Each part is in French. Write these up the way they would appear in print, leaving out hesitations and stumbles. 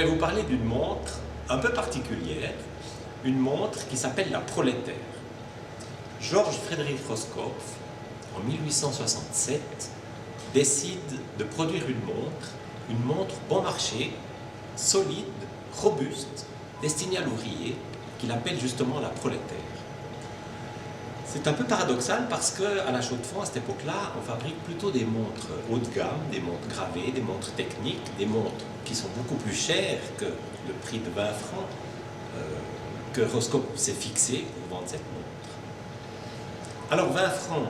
vais vous parler d'une montre un peu particulière, une montre qui s'appelle la Prolétaire. Georges Frédéric Roscoff, en 1867, décide de produire une montre bon marché, solide, robuste, destinée à l'ouvrier, qu'il appelle justement la Prolétaire. C'est un peu paradoxal parce qu'à la Chaux-de-Fonds, à cette époque-là, on fabrique plutôt des montres haut de gamme, des montres gravées, des montres techniques, des montres qui sont beaucoup plus chères que le prix de 20 francs que Roscoff s'est fixé pour vendre cette montre. Alors 20 francs,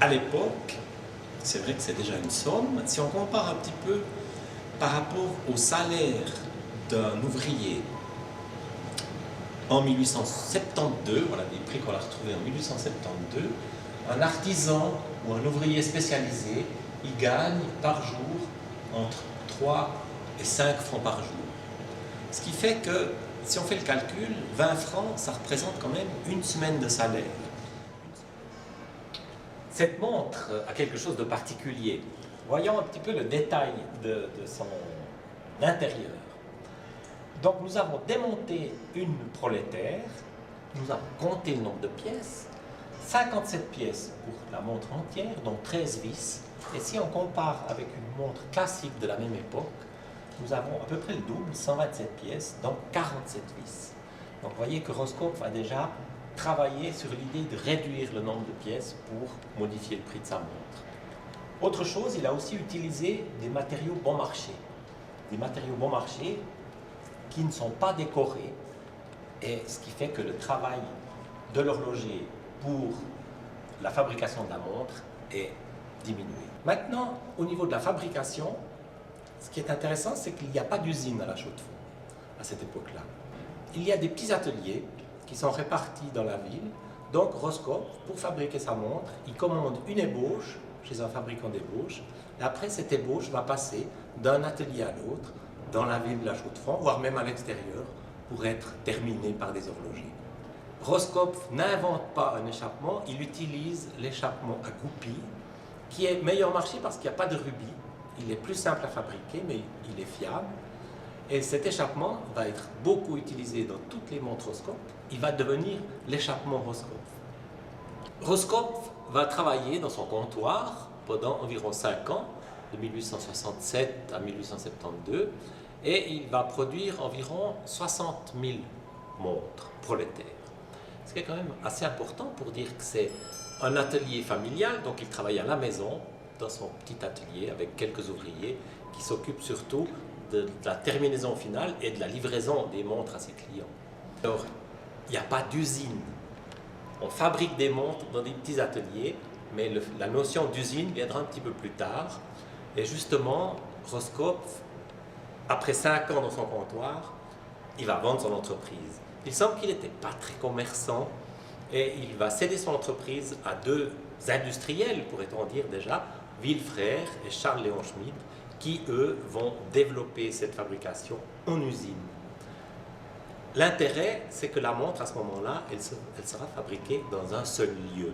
à l'époque, c'est vrai que c'est déjà une somme. Si on compare un petit peu par rapport au salaire d'un ouvrier en 1872, voilà des prix qu'on a retrouvés en 1872, un artisan ou un ouvrier spécialisé, il gagne par jour entre 3 et 5 francs par jour. Ce qui fait que, si on fait le calcul, 20 francs, ça représente quand même une semaine de salaire. Cette montre a quelque chose de particulier. Voyons un petit peu le détail de son intérieur. Donc nous avons démonté une Prolétaire, nous avons compté le nombre de pièces, 57 pièces pour la montre entière, dont 13 vis. Et si on compare avec une montre classique de la même époque, nous avons à peu près le double, 127 pièces, donc 47 vis. Donc vous voyez que Roscoff a déjà travaillé sur l'idée de réduire le nombre de pièces pour modifier le prix de sa montre. Autre chose, il a aussi utilisé des matériaux bon marché. Des matériaux bon marché qui ne sont pas décorés, et ce qui fait que le travail de l'horloger pour la fabrication de la montre est diminué. Maintenant, au niveau de la fabrication, ce qui est intéressant, c'est qu'il n'y a pas d'usine à la Chaux-de-Fonds à cette époque-là. Il y a des petits ateliers qui sont répartis dans la ville. Donc Roscoff, pour fabriquer sa montre, il commande une ébauche chez un fabricant d'ébauche, et après cette ébauche va passer d'un atelier à l'autre dans la ville de la Chaux-de-Fonds, voire même à l'extérieur, pour être terminée par des horlogers. Roscoff n'invente pas un échappement, il utilise l'échappement à goupille, qui est meilleur marché parce qu'il n'y a pas de rubis. Il est plus simple à fabriquer, mais il est fiable. Et cet échappement va être beaucoup utilisé dans toutes les montres Roscoff. Il va devenir l'échappement Roscoff. Roscoff va travailler dans son comptoir pendant environ 5 ans, de 1867 à 1872, et il va produire environ 60 000 montres prolétaires. Ce qui est quand même assez important pour dire que c'est un atelier familial, donc il travaille à la maison, dans son petit atelier, avec quelques ouvriers qui s'occupent surtout de la terminaison finale et de la livraison des montres à ses clients. Alors, il n'y a pas d'usine. On fabrique des montres dans des petits ateliers, mais la notion d'usine viendra un petit peu plus tard. Et justement, Roscoff, après 5 ans dans son comptoir, il va vendre son entreprise. Il semble qu'il n'était pas très commerçant et il va céder son entreprise à 2 industriels, pourrait-on dire déjà, Villefrère et Charles-Léon Schmidt, qui, eux, vont développer cette fabrication en usine. L'intérêt, c'est que la montre, à ce moment-là, elle sera fabriquée dans un seul lieu.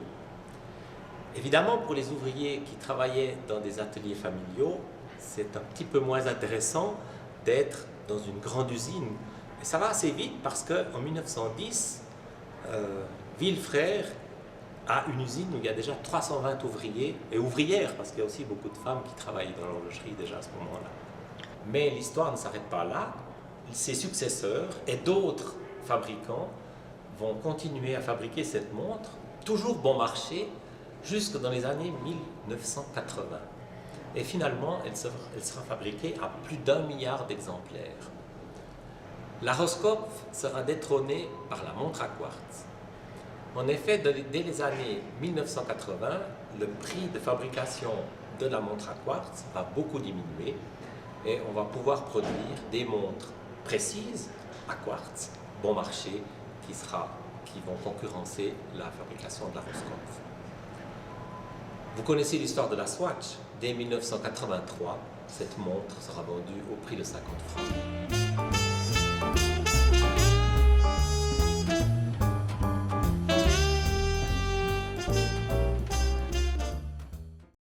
Évidemment, pour les ouvriers qui travaillaient dans des ateliers familiaux, c'est un petit peu moins intéressant d'être dans une grande usine. Et ça va assez vite parce qu'en 1910, Villefrère a une usine où il y a déjà 320 ouvriers et ouvrières, parce qu'il y a aussi beaucoup de femmes qui travaillent dans l'horlogerie déjà à ce moment-là. Mais l'histoire ne s'arrête pas là. Ses successeurs et d'autres fabricants vont continuer à fabriquer cette montre, toujours bon marché, jusque dans les années 1980. Et finalement, elle sera fabriquée à plus d'1 milliard d'exemplaires. La Roscoff sera détrônée par la montre à quartz. En effet, dès les années 1980, le prix de fabrication de la montre à quartz va beaucoup diminuer et on va pouvoir produire des montres précises à quartz, bon marché, qui vont concurrencer la fabrication de la Roscoff. Vous connaissez l'histoire de la Swatch. Dès 1983, cette montre sera vendue au prix de 50 francs.